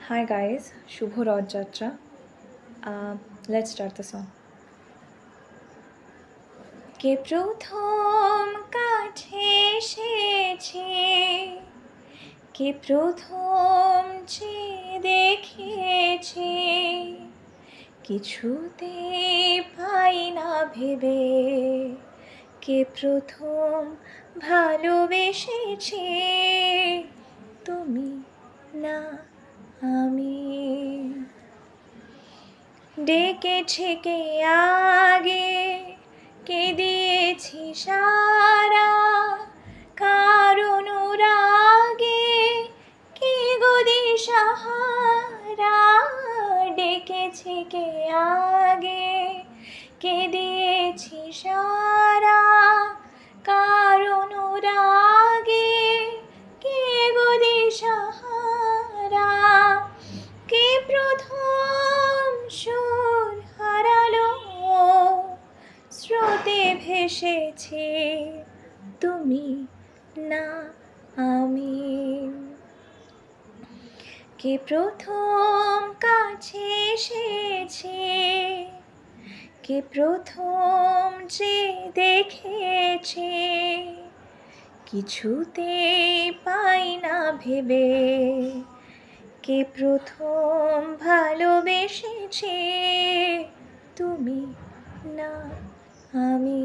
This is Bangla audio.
Hi guys, Shubho Rajatra. Let's start the song. কে প্রথম কাছে এসেছে, কে প্রথম চেয়ে দেখেছে, কিছুতে পাই না ভেবে, কে প্রথম ভালোবেসেছে, তুমি না আমি। ডেকেছে কে আগে, কে দিয়েছি সারা, কারণ রাগে কে গো দিশাহারা। ডেকেছে কে আগে, কে দিয়েছি সারা, কারণ রাগে কে গো দিশাহারা। কে প্রথম সুর হারালো, স্রোতে ভেসেছে, তুমি না আমি। কে প্রথম কাছে এসেছে, কে প্রথম যে দেখেছে, কিছুতেই পাই না ভেবে, কে প্রথম ভালোবেসেছে, তুমি না আমি।